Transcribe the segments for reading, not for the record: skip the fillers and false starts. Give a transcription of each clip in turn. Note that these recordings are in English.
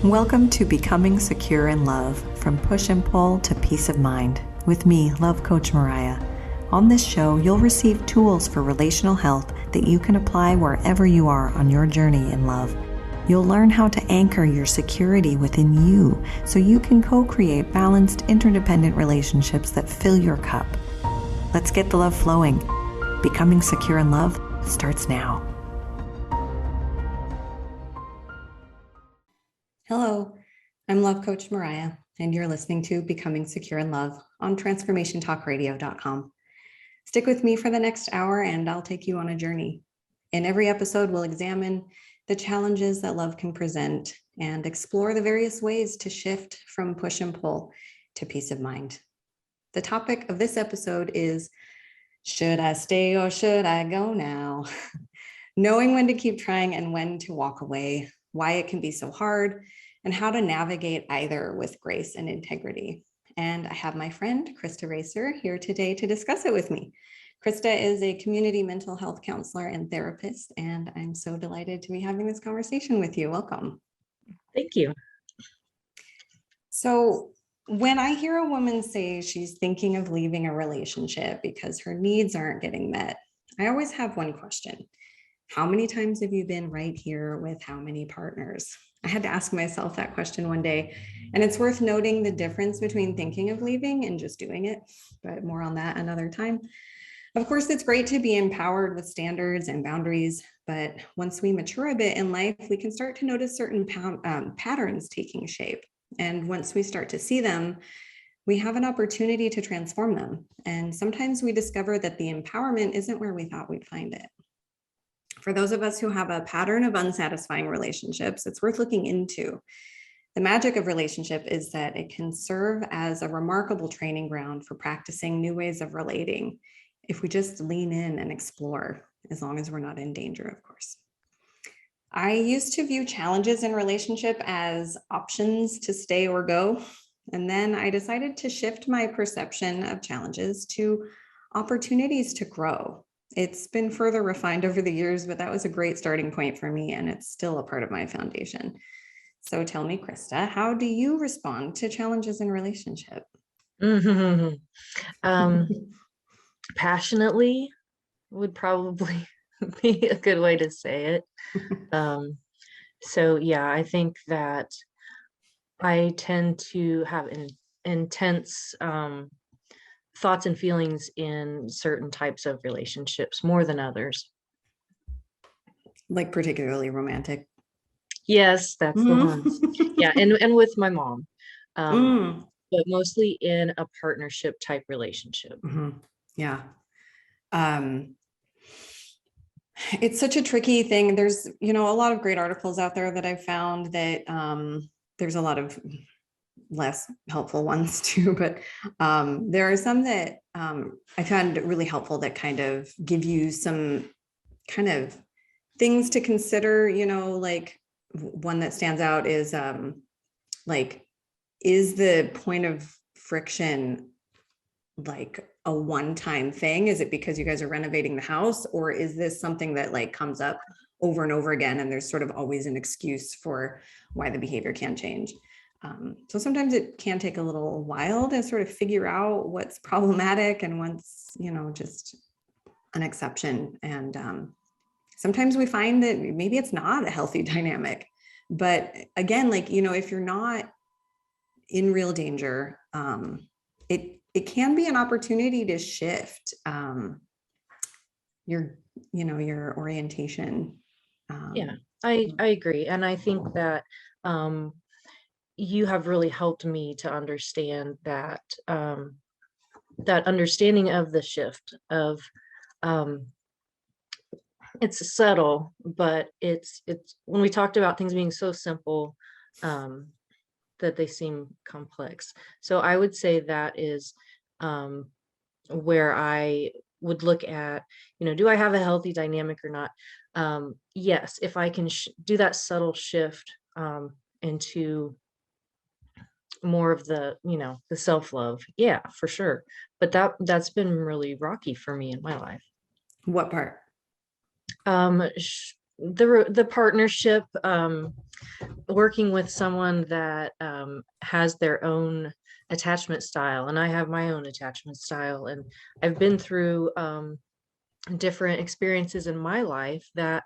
Welcome to Becoming Secure in Love, from push and pull to peace of mind, with me, Love Coach Mariya. On this show, you'll receive tools for relational health that you can apply wherever you are on your journey in love. You'll learn how to anchor your security within you so you can co-create balanced, interdependent relationships that fill your cup. Let's get the love flowing. Becoming Secure in Love starts now. Hello, I'm Love Coach Mariya, and you're listening to Becoming Secure in Love on TransformationTalkRadio.com. Stick with me for the next hour, and I'll take you on a journey. In every episode, we'll examine the challenges that love can present and explore the various ways to shift from push and pull to peace of mind. The topic of this episode is, should I stay or should I go now? Knowing when to keep trying and when to walk away, why it can be so hard, and how to navigate either with grace and integrity. And I have my friend, Krista Racer, here today to discuss it with me. Krista is a community mental health counselor and therapist, and I'm so delighted to be having this conversation with you. Welcome. Thank you. So when I hear a woman say she's thinking of leaving a relationship because her needs aren't getting met, I always have one question. How many times have you been right here with how many partners? I had to ask myself that question one day, and it's worth noting the difference between thinking of leaving and just doing it, but more on that another time. Of course, it's great to be empowered with standards and boundaries, but once we mature a bit in life, we can start to notice certain patterns taking shape. And once we start to see them, we have an opportunity to transform them. And sometimes we discover that the empowerment isn't where we thought we'd find it. For those of us who have a pattern of unsatisfying relationships, it's worth looking into. The magic of relationship is that it can serve as a remarkable training ground for practicing new ways of relating if we just lean in and explore, as long as we're not in danger, of course. I used to view challenges in relationship as options to stay or go. And then I decided to shift my perception of challenges to opportunities to grow. It's been further refined over the years, but that was a great starting point for me, and it's still a part of my foundation. So tell me, Krista, how do you respond to challenges in relationship? Passionately would probably be a good way to say it. So yeah, I think that I tend to have intense thoughts and feelings in certain types of relationships more than others. Like particularly romantic? Yes, that's the ones. Yeah, and with my mom, but mostly in a partnership type relationship. Yeah. It's such a tricky thing. There's, a lot of great articles out there that I've found that there's a lot of less helpful ones too, but there are some that I found really helpful that kind of give you some kind of things to consider, like one that stands out is is the point of friction like a one-time thing? Is it because you guys are renovating the house, or is this something that like comes up over and over again and there's sort of always an excuse for why the behavior can't change? So sometimes it can take a little while to sort of figure out what's problematic and what's, just an exception. And sometimes we find that maybe it's not a healthy dynamic. But again, like, if you're not in real danger, it can be an opportunity to shift your orientation. Yeah, I agree. And I think that you have really helped me to understand that that understanding of the shift of it's subtle, but it's when we talked about things being so simple that they seem complex. So I would say that is where I would look at, do I have a healthy dynamic or not? Yes, if I can do that subtle shift into more of the, the self-love. Yeah, for sure. But that's been really rocky for me in my life. What part? The partnership, working with someone that has their own attachment style, and I have my own attachment style, and I've been through different experiences in my life that,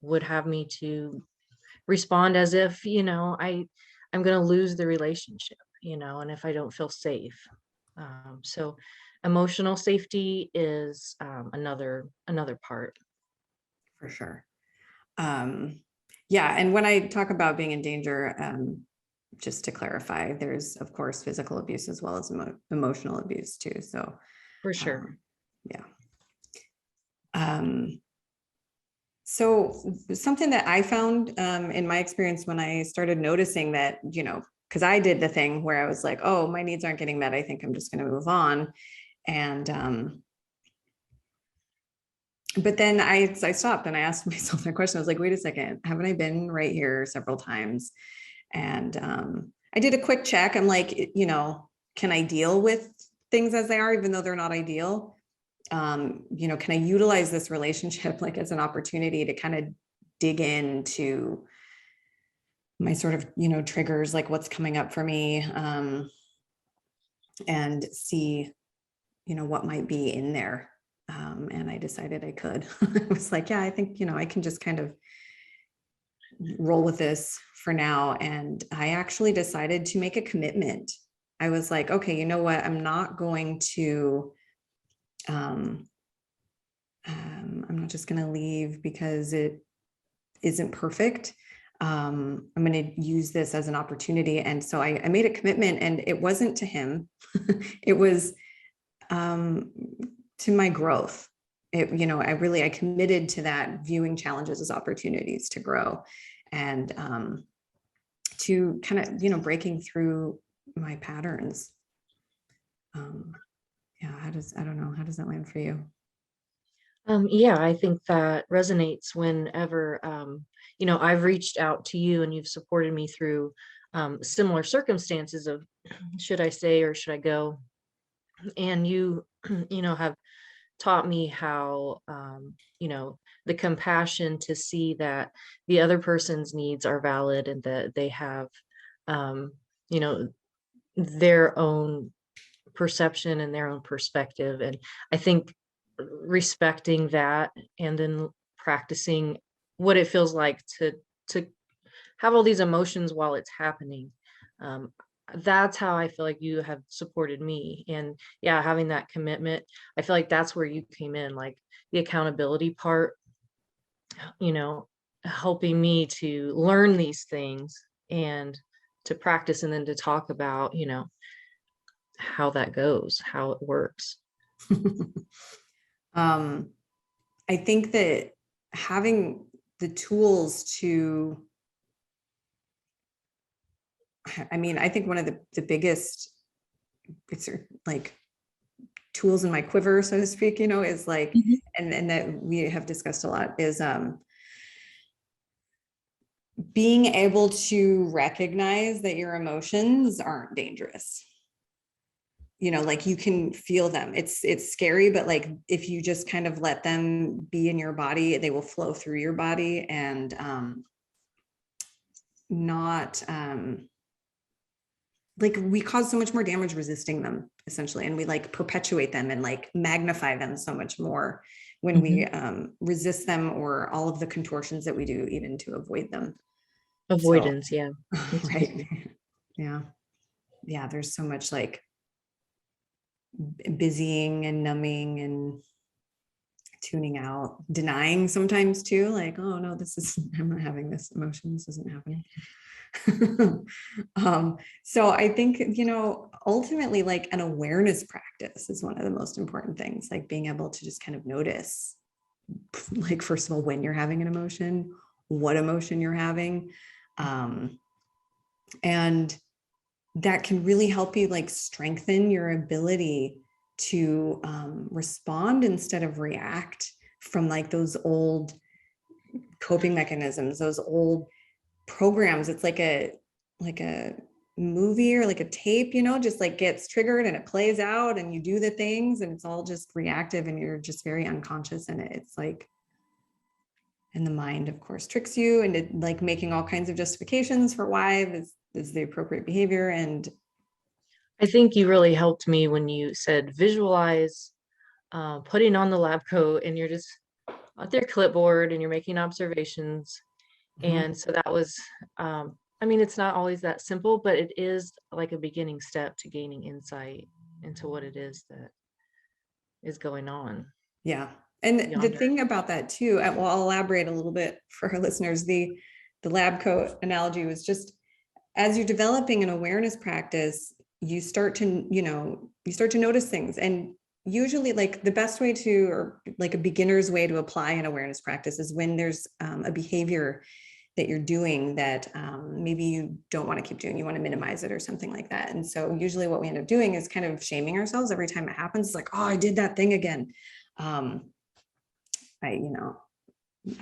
would have me to respond as if, I'm going to lose the relationship, and if I don't feel safe. So emotional safety is another part. For sure. Yeah. And when I talk about being in danger, just to clarify, there's of course physical abuse as well as emotional abuse too. So For sure. yeah. So something that I found in my experience when I started noticing that, because I did the thing where I was like, oh, my needs aren't getting met, I think I'm just going to move on. And but then I stopped and I asked myself that question. I was like, wait a second, haven't I been right here several times? And I did a quick check. I'm like, can I deal with things as they are, even though they're not ideal? Can I utilize this relationship like as an opportunity to kind of dig into my sort of, triggers, like what's coming up for me, and see, what might be in there. And I decided I could. I was like, yeah, I think, I can just kind of roll with this for now. And I actually decided to make a commitment. I was like, okay, you know what? I'm not going to, I'm not just going to leave because it isn't perfect. I'm going to use this as an opportunity. And so I made a commitment, and it wasn't to him. It was to my growth. I committed to that, viewing challenges as opportunities to grow, and to kind of, breaking through my patterns. Yeah, I don't know, how does that land for you? Yeah, I think that resonates whenever, I've reached out to you and you've supported me through similar circumstances of should I stay or should I go? And you, have taught me how, the compassion to see that the other person's needs are valid and that they have, um, you know, their own perception and their own perspective. And I think respecting that and then practicing what it feels like to have all these emotions while it's happening. Um, that's how I feel like you have supported me. And yeah, having that commitment, I feel like that's where you came in, like the accountability part, you know, helping me to learn these things and to practice and then to talk about, how that goes, how it works. um, I think that having the tools to, I think one of the biggest, it's like tools in my quiver, so to speak, is like, Mhm. and that we have discussed a lot, is being able to recognize that your emotions aren't dangerous. Like you can feel them. It's scary, but like if you just kind of let them be in your body, they will flow through your body, and not like we cause so much more damage resisting them, essentially, and we like perpetuate them and like magnify them so much more when we Mhm. resist them, or all of the contortions that we do even to avoid them. So Avoidance, yeah. It's right. easy. Yeah. Yeah, there's so much like busying and numbing and tuning out, denying sometimes too, like, oh no, I'm not having this emotion, this isn't happening. So I think, ultimately like an awareness practice is one of the most important things, like being able to just kind of notice, like, first of all, when you're having an emotion, what emotion you're having. And that can really help you like strengthen your ability to respond instead of react from like those old coping mechanisms, those old programs. It's like a movie or like a tape, you know, just like gets triggered and it plays out and you do the things and it's all just reactive and you're just very unconscious in it. It's like, and the mind, of course, tricks you into like making all kinds of justifications for why this is the appropriate behavior. And I think you really helped me when you said visualize putting on the lab coat and you're just at their clipboard and you're making observations. And so that was, I mean, it's not always that simple, but it is like a beginning step to gaining insight into what it is that is going on. yeah. And the Yonder. thing about that too, well, I'll elaborate a little bit for our listeners. The lab coat analogy was just as you're developing an awareness practice, you start to, you know, you start to notice things. And usually like the best way to, or like a beginner's way to apply an awareness practice is when there's a behavior that you're doing that maybe you don't want to keep doing, you want to minimize it or something like that. And so usually what we end up doing is kind of shaming ourselves every time it happens. It's like, oh, I did that thing again.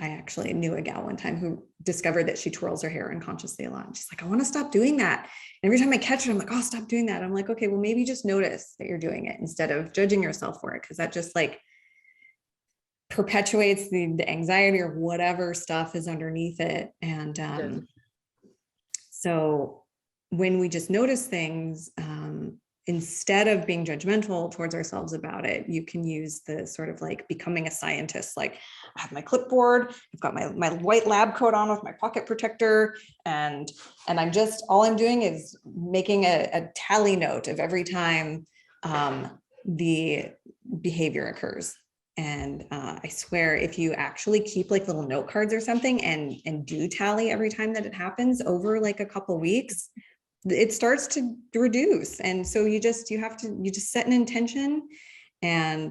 I actually knew a gal one time who discovered that she twirls her hair unconsciously a lot. And she's like, I want to stop doing that. And every time I catch her, I'm like, oh, stop doing that. I'm like, okay, well, maybe just notice that you're doing it instead of judging yourself for it. Cause that just like perpetuates the anxiety or whatever stuff is underneath it. And so when we just notice things, instead of being judgmental towards ourselves about it, you can use the sort of like becoming a scientist. Like I have my clipboard, I've got my white lab coat on with my pocket protector. And I'm just, all I'm doing is making a tally note of every time the behavior occurs. And I swear, if you actually keep like little note cards or something and do tally every time that it happens over like a couple weeks, it starts to reduce. And so you just set an intention and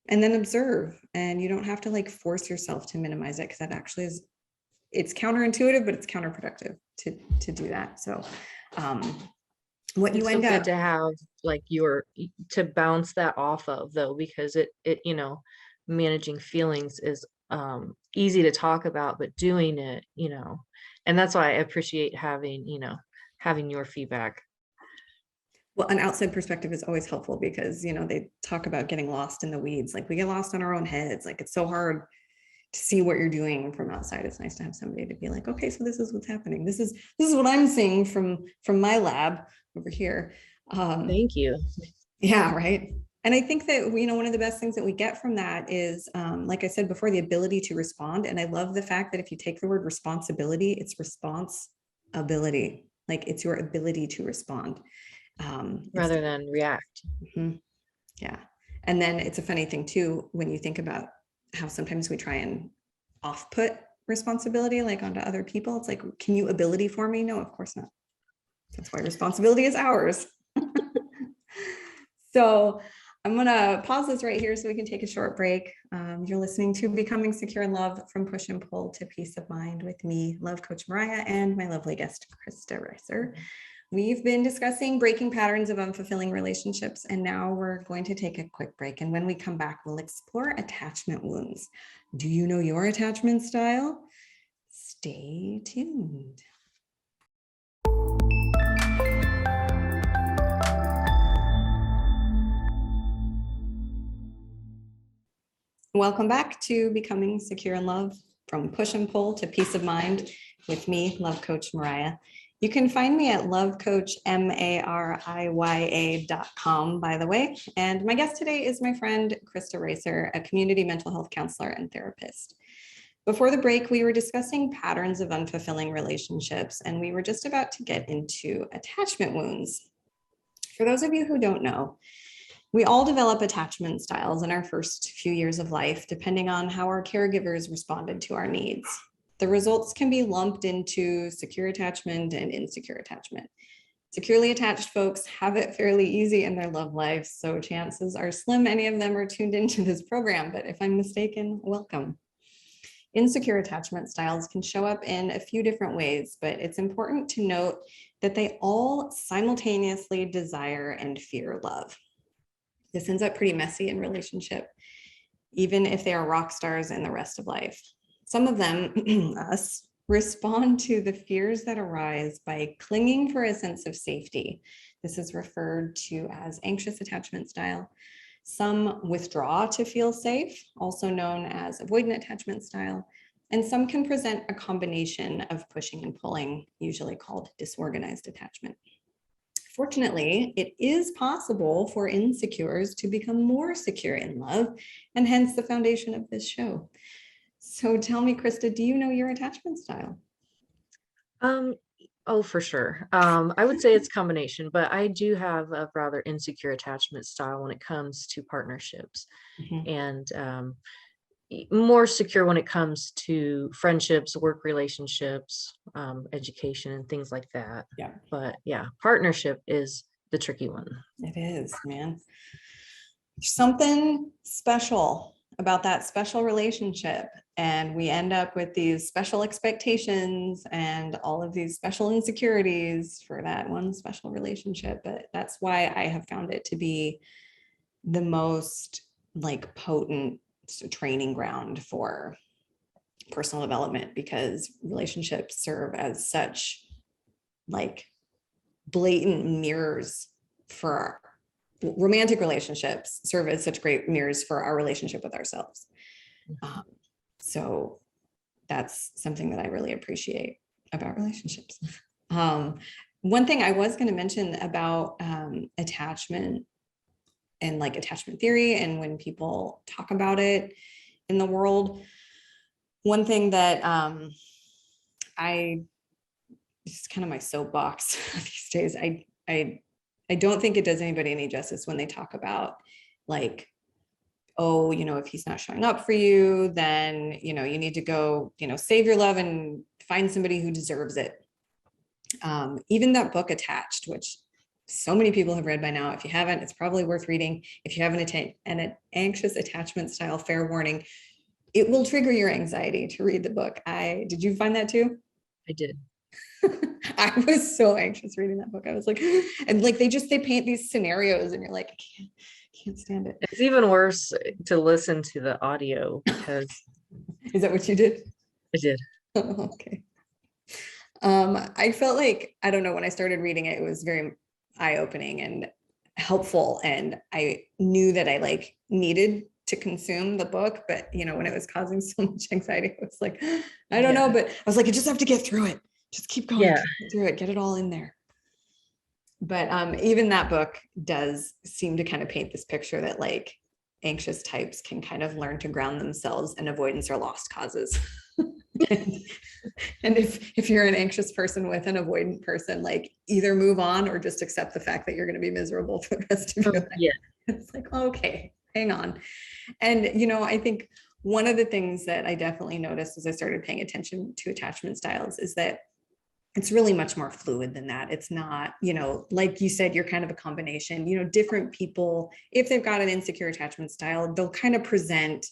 then observe, and you don't have to like force yourself to minimize it, because that actually is, it's counterintuitive, but it's counterproductive to do that. So what you It's so end good up to have like to bounce that off of, though, because it you know, managing feelings is easy to talk about, but doing it, you know, and that's why I appreciate having, you know, having your feedback. well, an outside perspective is always helpful, because you know they talk about getting lost in the weeds. Like we get lost in our own heads. Like it's so hard to see what you're doing from outside. It's nice to have somebody to be like, okay, so this is what's happening. This is what I'm seeing from my lab over here. Thank you. Yeah, right. And I think that, you know, one of the best things that we get from that is, like I said before, the ability to respond. And I love the fact that if you take the word responsibility, it's response ability. Like it's your ability to respond. Rather than react. Yeah. And then it's a funny thing too, when you think about how sometimes we try and off-put responsibility like onto other people. It's like, can you ability for me? No, of course not. That's why responsibility is ours. So I'm gonna pause this right here so we can take a short break. You're listening to Becoming Secure in Love, from Push and Pull to Peace of Mind, with me, Love Coach Mariya, and my lovely guest, Krista Reiser. We've been discussing breaking patterns of unfulfilling relationships, and now we're going to take a quick break. And when we come back, we'll explore attachment wounds. Do you know your attachment style? Stay tuned. Welcome back to Becoming Secure in Love, from Push and Pull to Peace of Mind, with me, Love Coach Mariya. You can find me at lovecoachmariya.com, by the way. And my guest today is my friend, Krista Reiser, a community mental health counselor and therapist. Before the break, we were discussing patterns of unfulfilling relationships, and we were just about to get into attachment wounds. For those of you who don't know, we all develop attachment styles in our first few years of life, depending on how our caregivers responded to our needs. The results can be lumped into secure attachment and insecure attachment. Securely attached folks have it fairly easy in their love life, so chances are slim any of them are tuned into this program, but if I'm mistaken, welcome. Insecure attachment styles can show up in a few different ways, but it's important to note that they all simultaneously desire and fear love. This ends up pretty messy in relationship, even if they are rock stars in the rest of life. Some of them, us, respond to the fears that arise by clinging for a sense of safety. This is referred to as anxious attachment style. Some withdraw to feel safe, also known as avoidant attachment style. And some can present a combination of pushing and pulling, usually called disorganized attachment. Fortunately, it is possible for insecures to become more secure in love, and hence the foundation of this show. So tell me, Krista, do you know your attachment style? Um, oh, for sure. I would say it's combination, but I do have a rather insecure attachment style when it comes to partnerships, Mhm. and more secure when it comes to friendships, work relationships, education, and things like that. Yeah, But yeah, partnership is the tricky one. it is, man. There's something special about that special relationship. And we end up with these special expectations and all of these special insecurities for that one special relationship. But that's why I have found it to be the most like potent training ground for personal development, because relationships serve as such like blatant mirrors for romantic relationships serve as such great mirrors for our relationship with ourselves. Um, so that's something that I really appreciate about relationships. One thing I was going to mention about attachment and like attachment theory, and when people talk about it in the world, one thing that I, this is kind of my soapbox these days. I don't think it does anybody any justice when they talk about like, oh, if he's not showing up for you, then, you need to go, save your love and find somebody who deserves it. Even that book Attached, which so many people have read by now. If you haven't, it's probably worth reading. If you have an anxious attachment style, fair warning, it will trigger your anxiety to read the book. Did you find that too? I did. I was so anxious reading that book. I was like, and like they paint these scenarios and you're like, I can't stand it. It's even worse to listen to the audio because Is that what you did? I did. Oh, okay. I felt like, I don't know, when I started reading it, it was very eye-opening and helpful. And I knew that I like needed to consume the book, but when it was causing so much anxiety, I was like, I don't know, but I was like, I just have to get through it. Just keep going, Yeah. get through it, get it all in there. But even that book does seem to kind of paint this picture that like anxious types can kind of learn to ground themselves, and avoidance are lost causes. and if you're an anxious person with an avoidant person, like either move on or just accept the fact that you're going to be miserable for the rest of your life. Yeah. It's like, okay, hang on. And I think one of the things that I definitely noticed as I started paying attention to attachment styles is that it's really much more fluid than that. It's not, like you said, you're kind of a combination, different people, if they've got an insecure attachment style, they'll kind of present,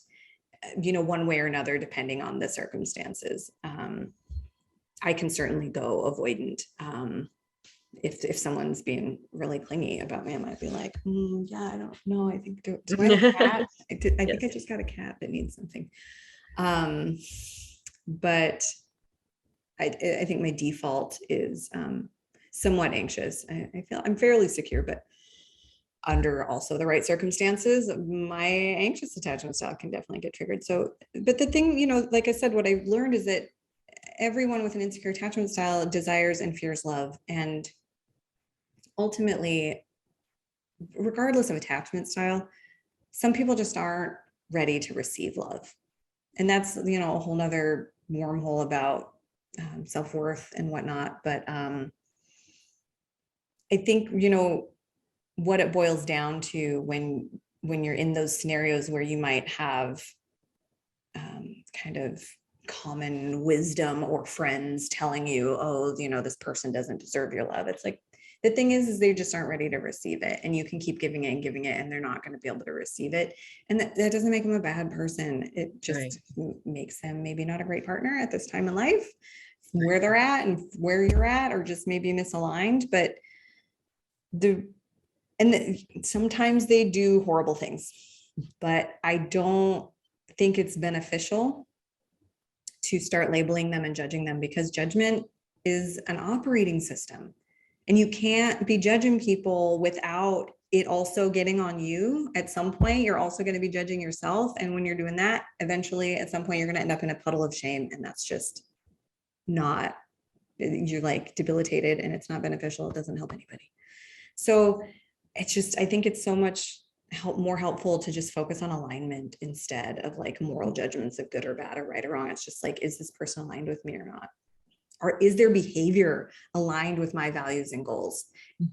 one way or another, depending on the circumstances. I can certainly go avoidant. If someone's being really clingy about me, I might be like, yeah, I don't know. I think, do I have a cat? I think I just got a cat that needs something. But I think my default is somewhat anxious. I feel I'm fairly secure, but under also the right circumstances, my anxious attachment style can definitely get triggered. So, but the thing, like I said, what I've learned is that everyone with an insecure attachment style desires and fears love. And ultimately, regardless of attachment style, some people just aren't ready to receive love. And that's, a whole nother wormhole about self-worth and whatnot. But I think, what it boils down to when you're in those scenarios where you might have kind of common wisdom or friends telling you, oh, this person doesn't deserve your love. It's like, the thing is they just aren't ready to receive it. And you can keep giving it and giving it, and they're not going to be able to receive it. And that doesn't make them a bad person. It just makes them maybe not a great partner at this time in life, where they're at and where you're at, or just maybe misaligned. But sometimes they do horrible things, but I don't think it's beneficial to start labeling them and judging them, because judgment is an operating system. And you can't be judging people without it also getting on you. At some point, you're also going to be judging yourself. And when you're doing that, eventually, at some point, you're going to end up in a puddle of shame. And that's just not, you're like debilitated, and it's not beneficial. It doesn't help anybody. So it's just, I think it's so much more helpful to just focus on alignment instead of like moral judgments of good or bad or right or wrong. It's just like, is this person aligned with me or not? Or is their behavior aligned with my values and goals?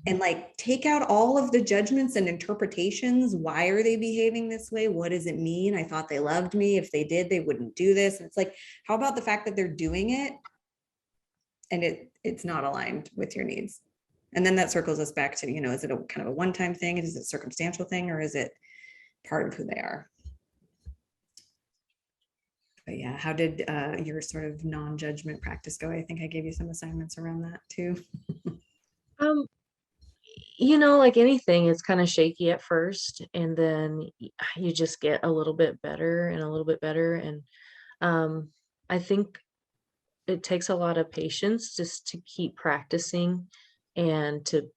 And like, take out all of the judgments and interpretations. Why are they behaving this way? What does it mean? I thought they loved me. If they did, they wouldn't do this. And it's like, how about the fact that they're doing it and it's not aligned with your needs? And then that circles us back to, is it a kind of a one-time thing? Is it a circumstantial thing, or is it part of who they are? But yeah, how did your sort of non-judgment practice go? I think I gave you some assignments around that too. Um, like anything, it's kind of shaky at first, and then you just get a little bit better and a little bit better. And I think it takes a lot of patience just to keep practicing, and to,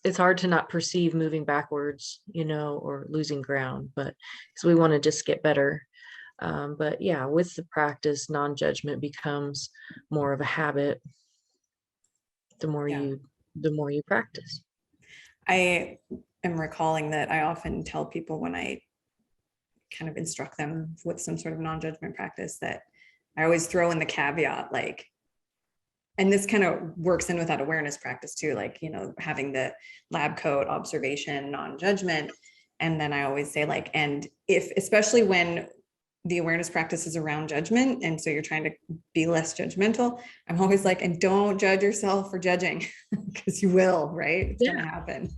it's hard to not perceive moving backwards, or losing ground, but because we want to just get better. But yeah, with the practice, non-judgment becomes more of a habit the more Yeah. you practice. I am recalling that I often tell people when I kind of instruct them with some sort of non-judgment practice that I always throw in the caveat, like, and this kind of works in with that awareness practice too, like, having the lab coat, observation, non-judgment. And then I always say, like, and if, especially when the awareness practice is around judgment, and so you're trying to be less judgmental, I'm always like, and don't judge yourself for judging, because you will, right? It's going to happen.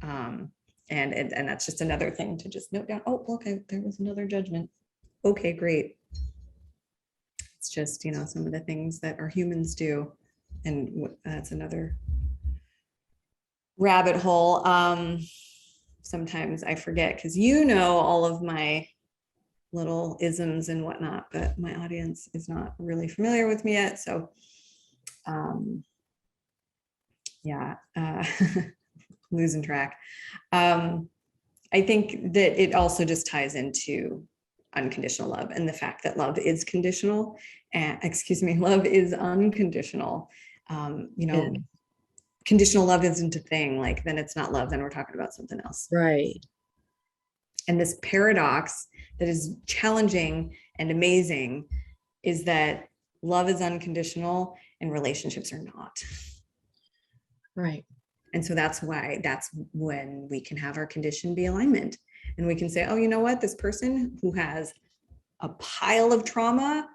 And that's just another thing to just note down. Oh, okay, there was another judgment. Okay, great. It's just, some of the things that our humans do. And that's another rabbit hole. Sometimes I forget, because all of my little isms and whatnot, but my audience is not really familiar with me yet. So losing track. I think that it also just ties into unconditional love, and the fact that love is conditional, and love is unconditional. Conditional love isn't a thing. Like, then it's not love, then we're talking about something else. Right. And this paradox that is challenging and amazing is that love is unconditional and relationships are not. Right. And so that's when we can have our condition be alignment. And we can say, oh, you know what? This person who has a pile of trauma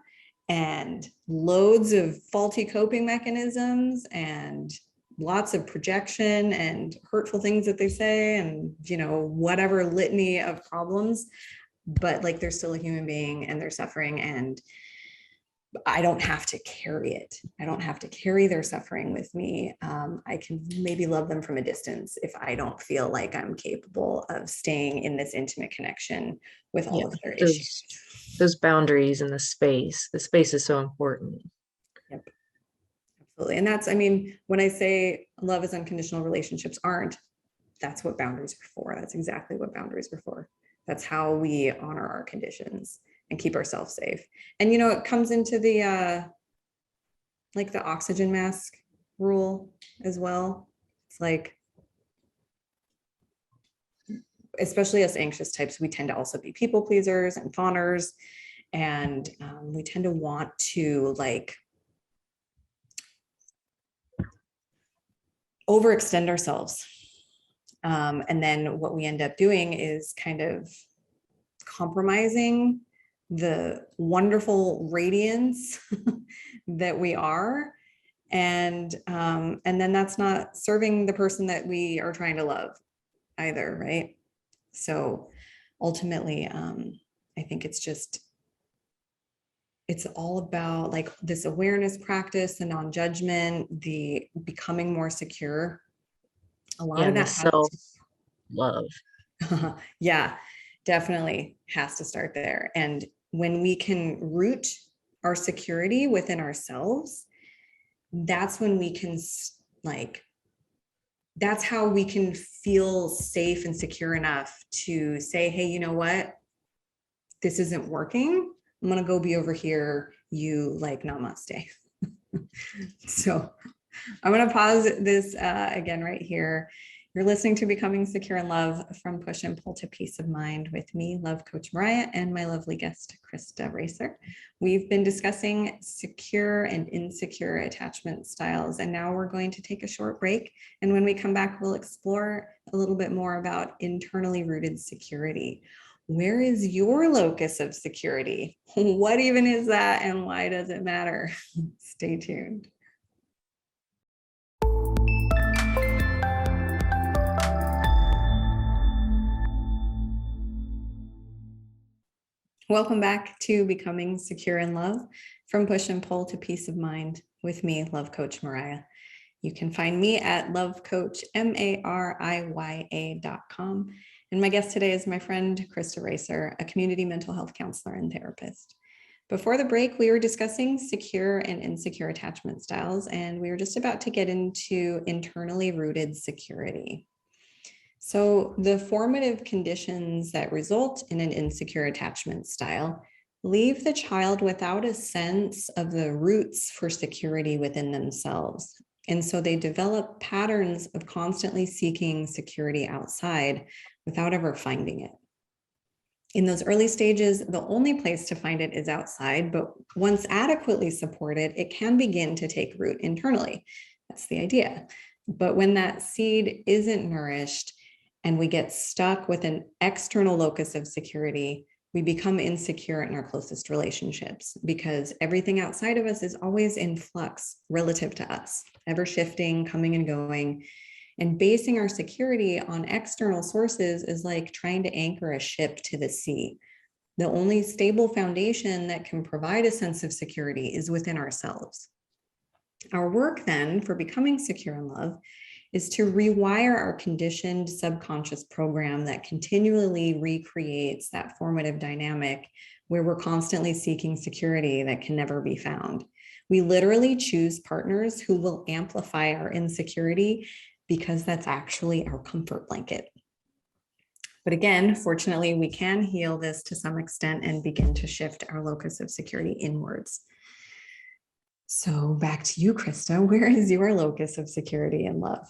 and loads of faulty coping mechanisms and lots of projection and hurtful things that they say, and, whatever litany of problems, but like, they're still a human being and they're suffering, and I don't have to carry it. I don't have to carry their suffering with me. I can maybe love them from a distance if I don't feel like I'm capable of staying in this intimate connection with all of their issues. Those boundaries and the space is so important. Yep. Absolutely. And that's, when I say love is unconditional, relationships aren't, that's what boundaries are for. That's exactly what boundaries are for. That's how we honor our conditions and keep ourselves safe. And, it comes into the, like the oxygen mask rule as well. It's like, especially us anxious types, we tend to also be people pleasers and fawners. And we tend to want to like overextend ourselves. And then what we end up doing is kind of compromising the wonderful radiance that we are. And then that's not serving the person that we are trying to love either, right? So ultimately, I think it's all about like this awareness practice, the non-judgment, the becoming more secure. A lot of that self-love. Yeah, definitely has to start there. And when we can root our security within ourselves, that's when we can that's how we can feel safe and secure enough to say, hey, you know what? This isn't working. I'm going to go be over here. You namaste. So I'm going to pause this again right here. You're listening to Becoming Secure in Love, from Push and Pull to Peace of Mind, with me, Love Coach Mariya, and my lovely guest, Krista Racer. We've been discussing secure and insecure attachment styles, and now we're going to take a short break. And when we come back, we'll explore a little bit more about internally rooted security. Where is your locus of security? What even is that, and why does it matter? Stay tuned. Welcome back to Becoming Secure in Love, from Push and Pull to Peace of Mind, with me, Love Coach Mariya. You can find me at lovecoachmariya.com. And my guest today is my friend, Krista Racer, a community mental health counselor and therapist. Before the break, we were discussing secure and insecure attachment styles, and we were just about to get into internally rooted security. So the formative conditions that result in an insecure attachment style leave the child without a sense of the roots for security within themselves. And so they develop patterns of constantly seeking security outside without ever finding it. In those early stages, the only place to find it is outside, but once adequately supported, it can begin to take root internally. That's the idea. But when that seed isn't nourished, and we get stuck with an external locus of security, we become insecure in our closest relationships, because everything outside of us is always in flux relative to us, ever shifting, coming and going. And basing our security on external sources is like trying to anchor a ship to the sea. The only stable foundation that can provide a sense of security is within ourselves. Our work then for becoming secure in love is to rewire our conditioned subconscious program that continually recreates that formative dynamic where we're constantly seeking security that can never be found. We literally choose partners who will amplify our insecurity because that's actually our comfort blanket. But again, fortunately, we can heal this to some extent and begin to shift our locus of security inwards. So back to you, Krista. Where is your locus of security in love?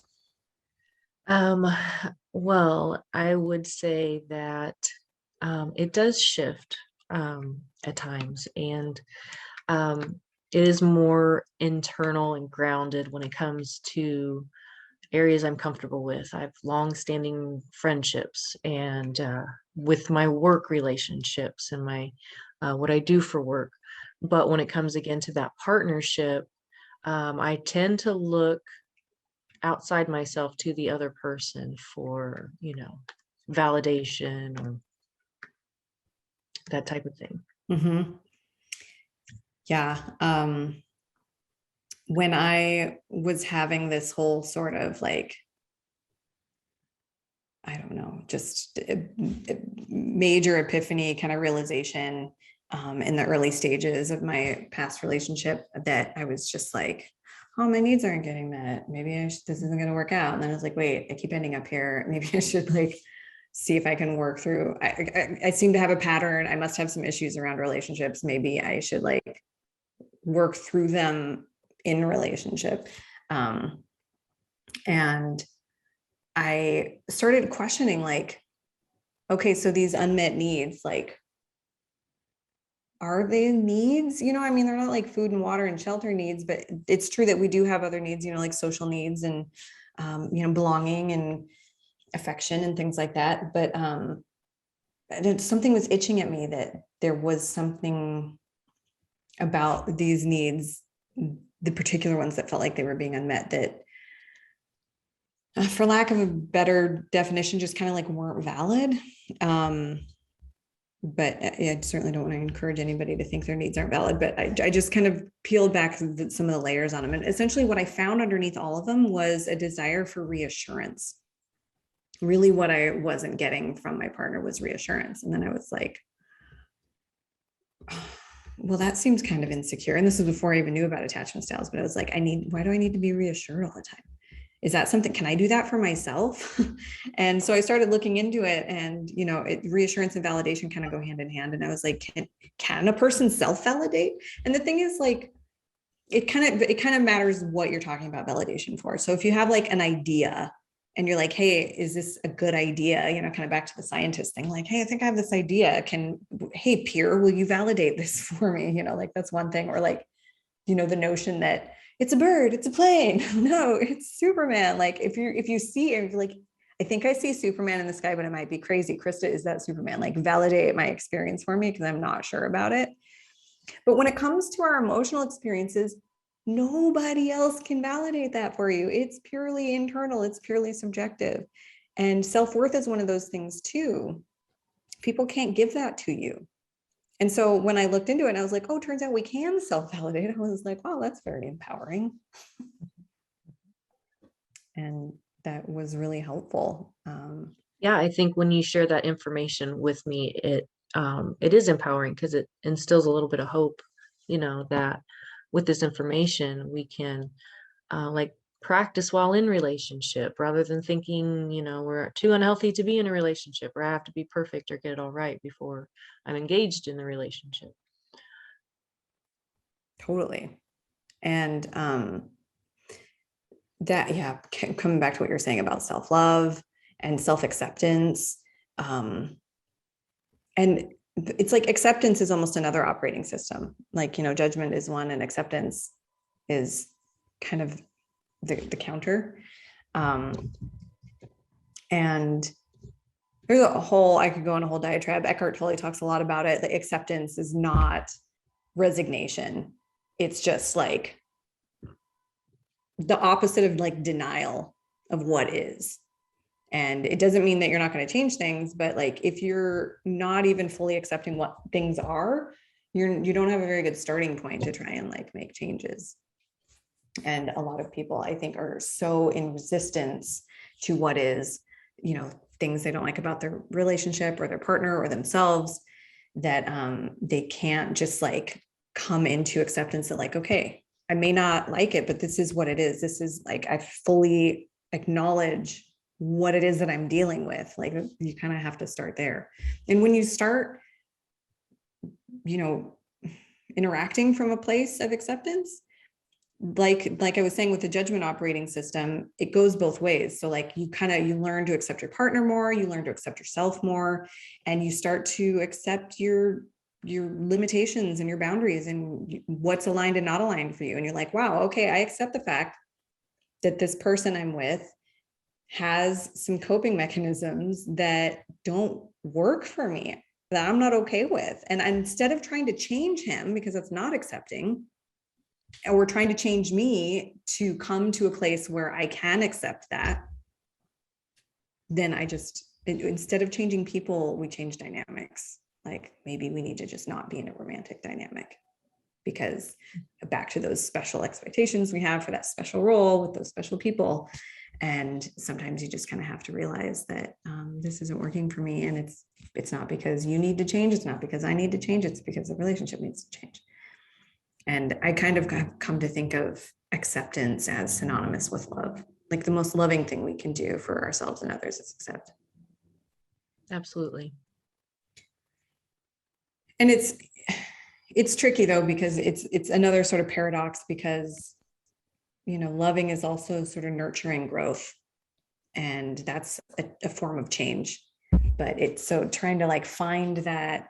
Well, I would say that it does shift at times, and it is more internal and grounded when it comes to areas I'm comfortable with. I have long-standing friendships, and with my work relationships and my what I do for work. But when it comes again to that partnership, I tend to look outside myself to the other person for, validation or that type of thing. Mm-hmm. Yeah. When I was having this whole sort of just a major epiphany kind of realization in the early stages of my past relationship, that I was just like, oh, my needs aren't getting met. Maybe this isn't going to work out. And then I was like, wait, I keep ending up here. Maybe I should see if I can work through. I seem to have a pattern. I must have some issues around relationships. Maybe I should work through them in relationship. And I started questioning okay, so these unmet needs, are they needs? They're not like food and water and shelter needs, but it's true that we do have other needs, like social needs and, belonging and affection and things like that. But something was itching at me that there was something about these needs, the particular ones that felt like they were being unmet, that for lack of a better definition, just kind of weren't valid. But I certainly don't want to encourage anybody to think their needs aren't valid, but I just kind of peeled back some of the layers on them. And essentially what I found underneath all of them was a desire for reassurance. Really what I wasn't getting from my partner was reassurance. And then I was like, well, that seems kind of insecure. And this is before I even knew about attachment styles, but I was like, why do I need to be reassured all the time? Is that something, can I do that for myself? And so I started looking into it, and, reassurance and validation kind of go hand in hand. And I was like, can a person self-validate? And the thing is, like, it kind of matters what you're talking about validation for. So if you have like an idea and you're like, hey, is this a good idea? Kind of back to the scientist thing, like, hey, I think I have this idea. Hey, peer, will you validate this for me? Like, that's one thing. Or like, the notion that it's a bird, it's a plane. No, it's Superman. Like, if you see it, if you're like, I think I see Superman in the sky, but it might be crazy. Krista, is that Superman? Like, validate my experience for me, because I'm not sure about it. But when it comes to our emotional experiences, nobody else can validate that for you. It's purely internal, it's purely subjective. And self-worth is one of those things too. People can't give that to you. And so when I looked into it, I was like, oh, turns out we can self-validate. I was like, wow, that's very empowering. And that was really helpful. Yeah, I think when you share that information with me, it is empowering, because it instills a little bit of hope, that with this information we can like practice while in relationship, rather than thinking, we're too unhealthy to be in a relationship, or I have to be perfect or get it all right before I'm engaged in the relationship. Totally. And that, yeah, coming back to what you're saying about self-love and self-acceptance. And it's like acceptance is almost another operating system. Like, judgment is one, and acceptance is kind of the counter. And there's I could go on a whole diatribe. Eckhart Tolle talks a lot about it. The acceptance is not resignation. It's just like the opposite of like denial of what is. And it doesn't mean that you're not going to change things, but like, if you're not even fully accepting what things are, you don't have a very good starting point to try and like make changes. And a lot of people, I think, are so in resistance to what is, things they don't like about their relationship or their partner or themselves, that they can't just like come into acceptance that like, okay, I may not like it, but this is what it is. This is like, I fully acknowledge what it is that I'm dealing with. Like, you kind of have to start there. And when you start, interacting from a place of acceptance, like I was saying with the judgment operating system, it goes both ways. So like, you learn to accept your partner more, you learn to accept yourself more, and you start to accept your limitations and your boundaries and what's aligned and not aligned for you. And you're like, wow, okay, I accept the fact that this person I'm with has some coping mechanisms that don't work for me, that I'm not okay with. And instead of trying to change him, because it's not accepting, or trying to change me to come to a place where I can accept that, then instead of changing people, we change dynamics. Like, maybe we need to just not be in a romantic dynamic, because back to those special expectations we have for that special role with those special people. And sometimes you just kind of have to realize that this isn't working for me. And it's not because you need to change. It's not because I need to change. It's because the relationship needs to change. And I kind of come to think of acceptance as synonymous with love. Like, the most loving thing we can do for ourselves and others is accept. Absolutely. And it's tricky though, because it's another sort of paradox, because, loving is also sort of nurturing growth. And that's a form of change. But it's so trying to like find that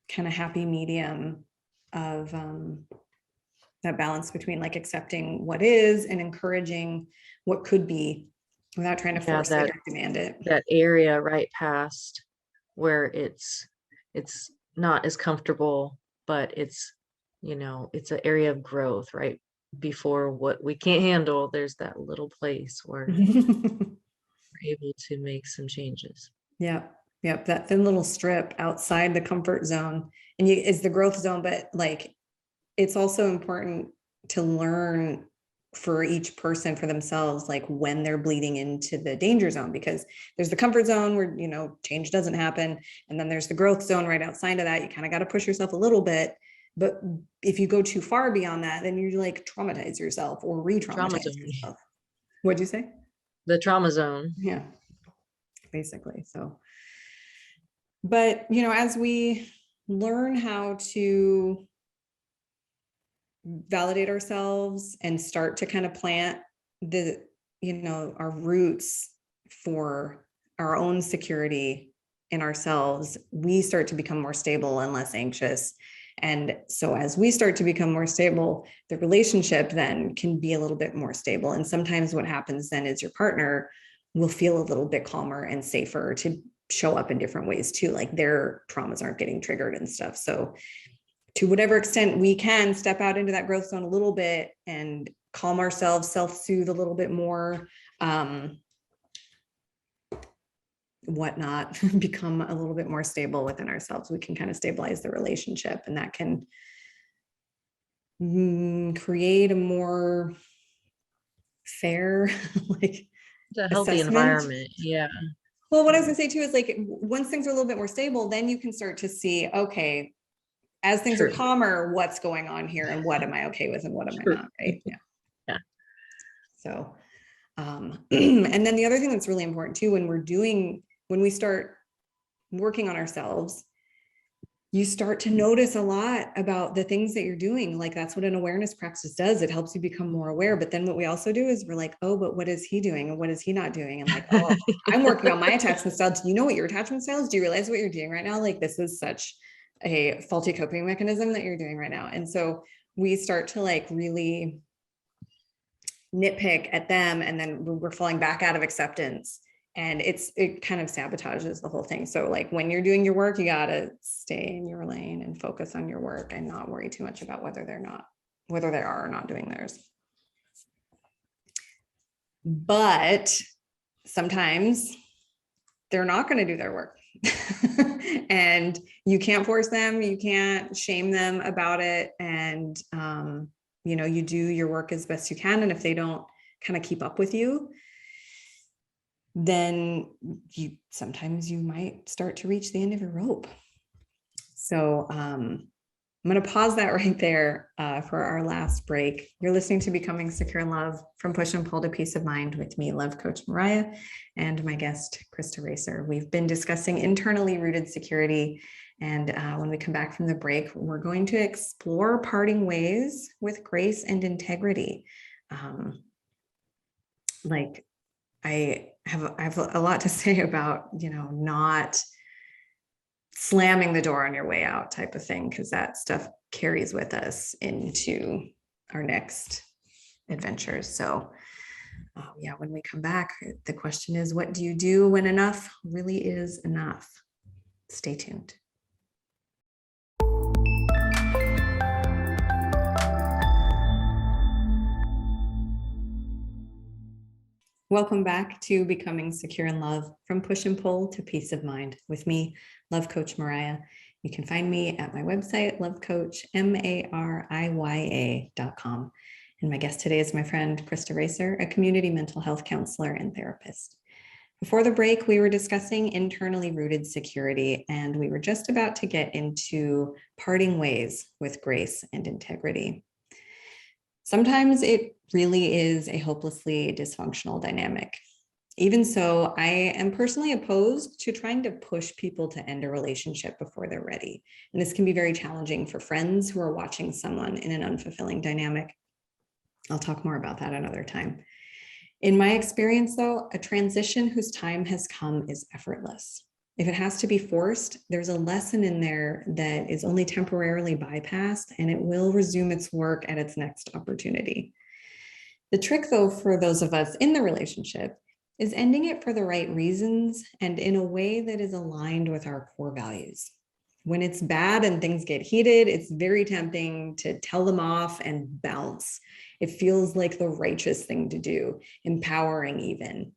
kind of happy medium of that balance between like accepting what is and encouraging what could be, without trying to force it or demand it. That area right past where it's not as comfortable, but it's it's an area of growth right before what we can't handle. There's that little place where we're able to make some changes. Yep. That thin little strip outside the comfort zone, and is the growth zone. But like, it's also important to learn for each person for themselves, like when they're bleeding into the danger zone, because there's the comfort zone where, change doesn't happen. And then there's the growth zone right outside of that. You kind of got to push yourself a little bit. But if you go too far beyond that, then you like traumatize yourself or Trauma re-traumatize zone. yourself. What'd you say? The trauma zone. Yeah, basically. So, but, as we learn how to validate ourselves and start to kind of plant our roots for our own security in ourselves, we start to become more stable and less anxious. And so as we start to become more stable, the relationship then can be a little bit more stable. And sometimes what happens then is your partner will feel a little bit calmer and safer to show up in different ways too, like their traumas aren't getting triggered and stuff. So to whatever extent we can step out into that growth zone a little bit and calm ourselves, self-soothe a little bit more, whatnot, become a little bit more stable within ourselves, we can kind of stabilize the relationship, and that can create a more fair, like It's a healthy assessment. environment. Yeah. Well, what I was gonna say too is like, once things are a little bit more stable, then you can start to see, okay, as things are calmer, what's going on here and what am I okay with and what am I not, right? Yeah. Yeah. So, and then the other thing that's really important too, when we start working on ourselves, you start to notice a lot about the things that you're doing. Like that's what an awareness practice does. It helps you become more aware. But then what we also do is we're like, oh, but what is he doing? And what is he not doing? And like, oh, I'm working on my attachment style. Do you know what your attachment style is? Do you realize what you're doing right now? Like, this is such a faulty coping mechanism that you're doing right now. And so we start to like really nitpick at them, and then we're falling back out of acceptance, and it kind of sabotages the whole thing. So like when you're doing your work, you got to stay in your lane and focus on your work and not worry too much about whether they are or not doing theirs. But sometimes they're not going to do their work. And you can't force them, you can't shame them about it. And, you do your work as best you can. And if they don't kind of keep up with you, then sometimes you might start to reach the end of your rope. So I'm going to pause that right there for our last break. You're listening to Becoming Secure in Love, From Push and Pull to Peace of Mind, with me, Love Coach Mariya, and my guest, Krista Racer. We've been discussing internally rooted security. And when we come back from the break, we're going to explore parting ways with grace and integrity. I have a lot to say about, not slamming the door on your way out type of thing, because that stuff carries with us into our next adventures. So when we come back, the question is, what do you do when enough really is enough? Stay tuned. Welcome back to Becoming Secure in Love, From Push and Pull to Peace of Mind, with me, Love Coach Mariya. You can find me at my website, lovecoachmariya.com. And my guest today is my friend, Krista Racer, a community mental health counselor and therapist. Before the break, we were discussing internally rooted security, and we were just about to get into parting ways with grace and integrity. Sometimes it really is a hopelessly dysfunctional dynamic. Even so, I am personally opposed to trying to push people to end a relationship before they're ready. And this can be very challenging for friends who are watching someone in an unfulfilling dynamic. I'll talk more about that another time. In my experience, though, a transition whose time has come is effortless. If it has to be forced, there's a lesson in there that is only temporarily bypassed, and it will resume its work at its next opportunity. The trick, though, for those of us in the relationship is ending it for the right reasons and in a way that is aligned with our core values. When it's bad and things get heated, it's very tempting to tell them off and bounce. It feels like the righteous thing to do, empowering even.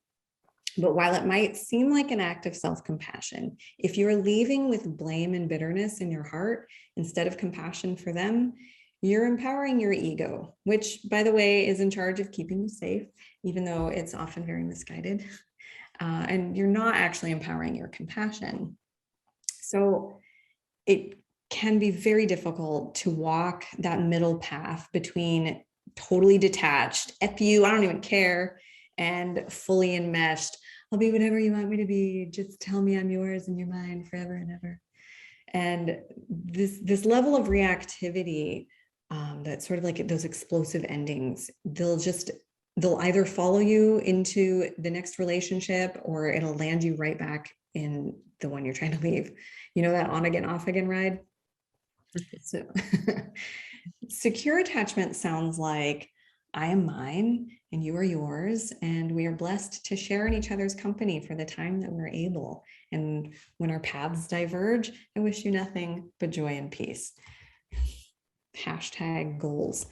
But while it might seem like an act of self-compassion, if you're leaving with blame and bitterness in your heart instead of compassion for them, you're empowering your ego, which, by the way, is in charge of keeping you safe, even though it's often very misguided. And you're not actually empowering your compassion. So it can be very difficult to walk that middle path between totally detached, F you, I don't even care, and fully enmeshed. I'll be whatever you want me to be. Just tell me I'm yours and you're mine forever and ever. And this level of reactivity, that sort of like those explosive endings, they'll either follow you into the next relationship or it'll land you right back in the one you're trying to leave. You know, that on again, off again ride. So secure attachment sounds like I am mine and you are yours, and we are blessed to share in each other's company for the time that we're able. And when our paths diverge, I wish you nothing but joy and peace. Hashtag goals.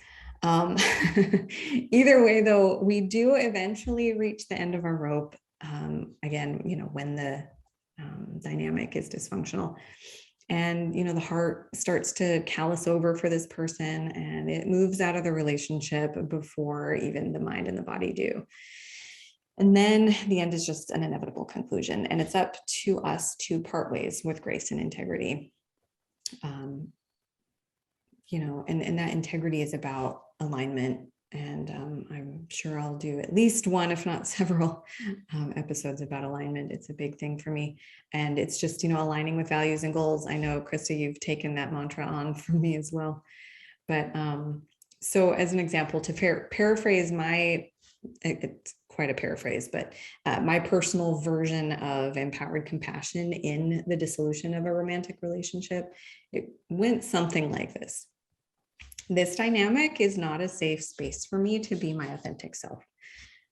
Either way, though, we do eventually reach the end of our rope. Again, you know, when the dynamic is dysfunctional. And, you know, the heart starts to callous over for this person and it moves out of the relationship before even the mind and the body do. And then the end is just an inevitable conclusion. And it's up to us to part ways with grace and integrity. You know, and that integrity is about alignment. And I'm sure I'll do at least one, if not several, episodes about alignment. It's a big thing for me. And it's just, you know, aligning with values and goals. I know, Krista, you've taken that mantra on for me as well. But so as an example, to paraphrase it's quite a paraphrase, but my personal version of empowered compassion in the dissolution of a romantic relationship, it went something like this. This dynamic is not a safe space for me to be my authentic self.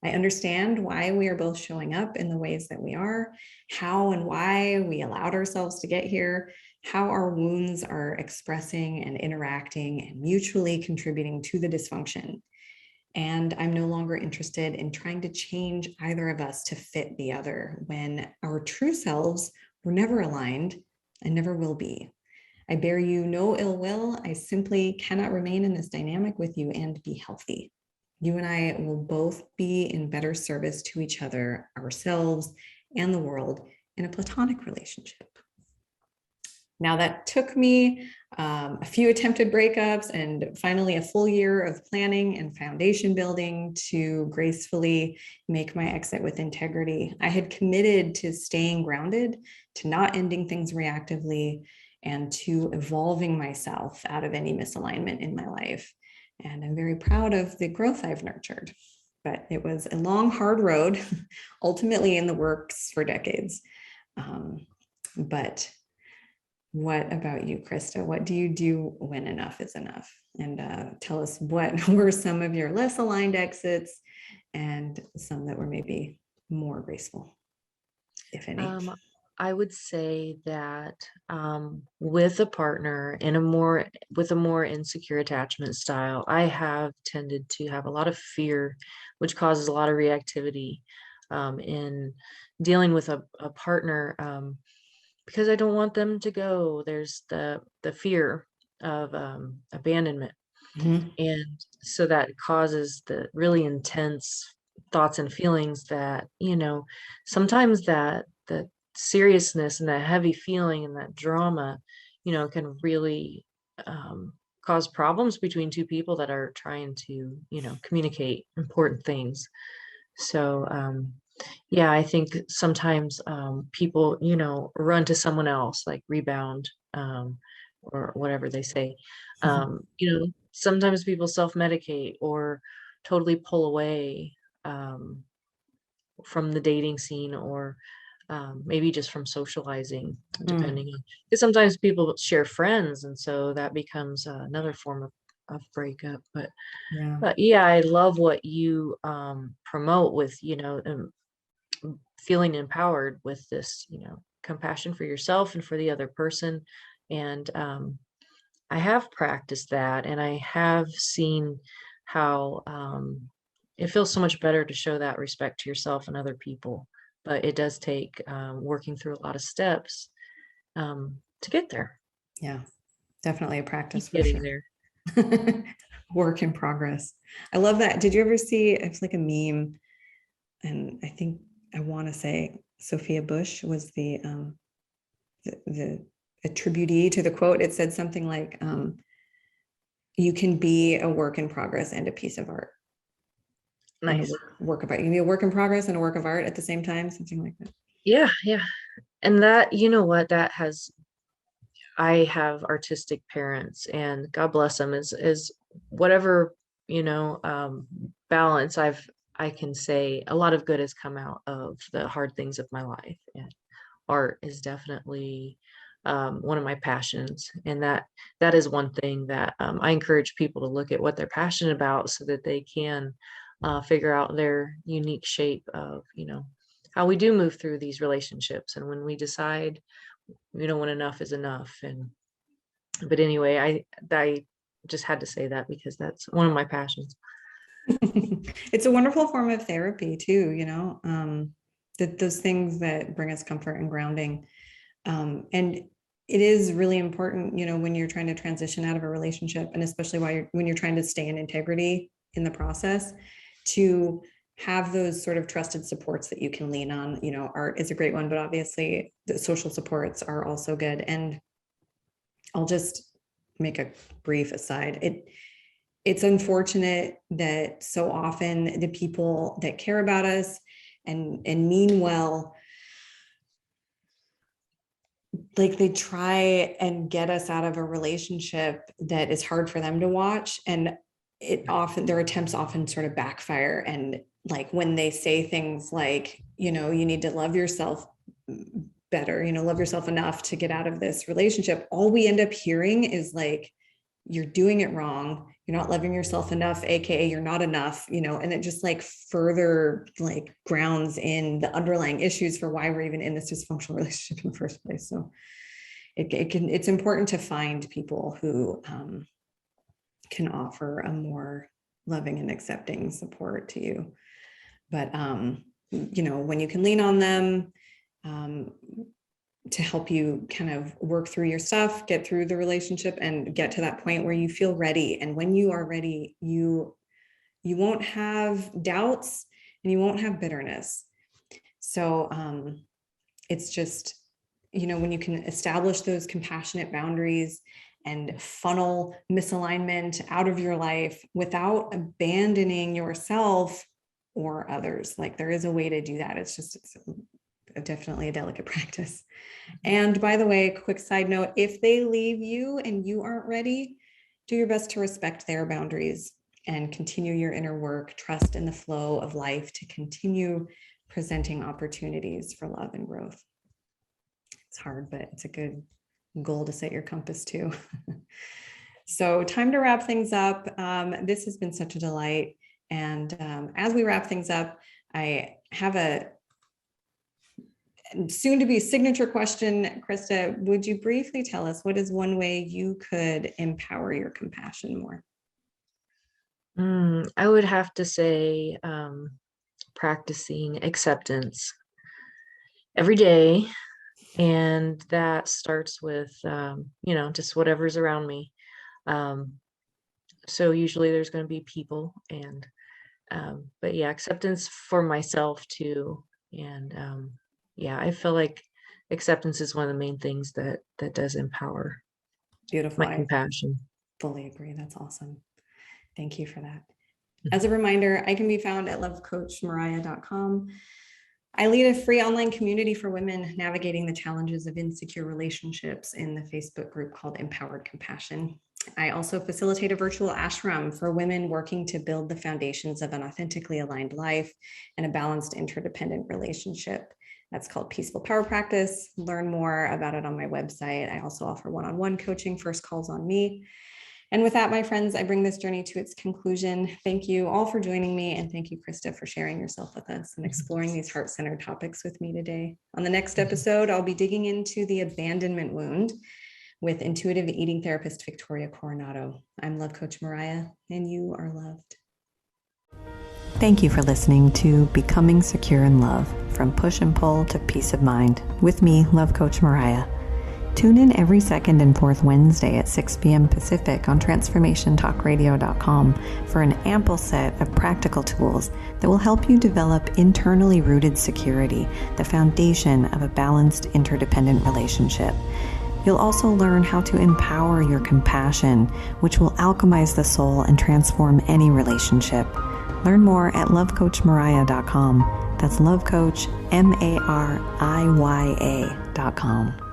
I understand why we are both showing up in the ways that we are, how and why we allowed ourselves to get here, how our wounds are expressing and interacting and mutually contributing to the dysfunction. And I'm no longer interested in trying to change either of us to fit the other when our true selves were never aligned and never will be. I bear you no ill will. I simply cannot remain in this dynamic with you and be healthy. You and I will both be in better service to each other, ourselves, and the world in a platonic relationship. Now, that took me a few attempted breakups and finally a full year of planning and foundation building to gracefully make my exit with integrity. I had committed to staying grounded, to not ending things reactively, and to evolving myself out of any misalignment in my life. And I'm very proud of the growth I've nurtured. But it was a long, hard road, ultimately in the works for decades. But what about you, Krista? What do you do when enough is enough? And tell us what were some of your less aligned exits and some that were maybe more graceful, if any. I would say that with a partner with a more insecure attachment style, I have tended to have a lot of fear, which causes a lot of reactivity in dealing with a partner, because I don't want them to go. There's the fear of abandonment. Mhm. And so that causes the really intense thoughts and feelings that, you know, sometimes that the seriousness and that heavy feeling and that drama, you know, can really cause problems between two people that are trying to, you know, communicate important things. So, yeah, I think sometimes people, you know, run to someone else, like rebound, or whatever they say. You know, sometimes people self-medicate or totally pull away from the dating scene, or maybe just from socializing, Mm, depending on, because sometimes people share friends, and so that becomes another form of breakup. yeah. But yeah, I love what you promote with, you know, feeling empowered with this, you know, compassion for yourself and for the other person. And I have practiced that, and I have seen how it feels so much better to show that respect to yourself and other people. But it does take working through a lot of steps to get there. Yeah, definitely a Keep practice for getting sure. there. Work in progress. I love that. Did you ever see, it's like a meme, and I want to say Sophia Bush was the attributee to the quote. It said something like, you can be a work in progress and a piece of art. Nice. Work of art. You can be a work in progress and a work of art at the same time, something like that. Yeah, yeah. And that, you know what, I have artistic parents, and God bless them, is whatever, balance I can say a lot of good has come out of the hard things of my life. And art is definitely one of my passions. And that is one thing that I encourage people to look at what they're passionate about so that they can figure out their unique shape of, how we do move through these relationships. And when we decide, when enough is enough. But anyway, I just had to say that because that's one of my passions. It's a wonderful form of therapy too, those things that bring us comfort and grounding. And it is really important, when you're trying to transition out of a relationship, and especially when you're trying to stay in integrity in the process, to have those sort of trusted supports that you can lean on. Art is a great one, but obviously the social supports are also good. And I'll just make a brief aside. It's unfortunate that so often the people that care about us and mean well, like, they try and get us out of a relationship that is hard for them to watch. And their attempts often sort of backfire. And like, when they say things like, you need to love yourself better, love yourself enough to get out of this relationship, all we end up hearing is like, you're doing it wrong. You're not loving yourself enough, AKA you're not enough, and it just like further like grounds in the underlying issues for why we're even in this dysfunctional relationship in the first place. So it's important to find people who can offer a more loving and accepting support to you. But, when you can lean on them, to help you kind of work through your stuff, get through the relationship, and get to that point where you feel ready. And when you are ready, you won't have doubts and you won't have bitterness. So it's just, when you can establish those compassionate boundaries and funnel misalignment out of your life without abandoning yourself or others. Like, there is a way to do that. It's definitely a delicate practice. And by the way, quick side note, if they leave you and you aren't ready, do your best to respect their boundaries and continue your inner work. Trust in the flow of life to continue presenting opportunities for love and growth. It's hard, but it's a good goal to set your compass to. So time to wrap things up. This has been such a delight. And as we wrap things up, I have a soon to be signature question. Krista, would you briefly tell us what is one way you could empower your compassion more? I would have to say practicing acceptance every day. And that starts with, just whatever's around me. So usually there's going to be people, and, but yeah, acceptance for myself too. And I feel like acceptance is one of the main things that does empower. Beautiful. My compassion. Fully agree. That's awesome. Thank you for that. As a reminder, I can be found at lovecoachmariya.com. I lead a free online community for women navigating the challenges of insecure relationships in the Facebook group called Empowered Compassion. I also facilitate a virtual ashram for women working to build the foundations of an authentically aligned life and a balanced interdependent relationship. That's called Peaceful Power Practice. Learn more about it on my website. I also offer one-on-one coaching, first calls on me. And with that, my friends, I bring this journey to its conclusion. Thank you all for joining me. And thank you, Krista, for sharing yourself with us and exploring these heart-centered topics with me today. On the next episode, I'll be digging into the abandonment wound with intuitive eating therapist Victoria Coronado. I'm Love Coach Mariya, and you are loved. Thank you for listening to Becoming Secure in Love, from push and pull to peace of mind, with me, Love Coach Mariya. Tune in every second and fourth Wednesday at 6 p.m. Pacific on transformationtalkradio.com for an ample set of practical tools that will help you develop internally rooted security, the foundation of a balanced, interdependent relationship. You'll also learn how to empower your compassion, which will alchemize the soul and transform any relationship. Learn more at lovecoachmariya.com. That's lovecoach, Mariya.com.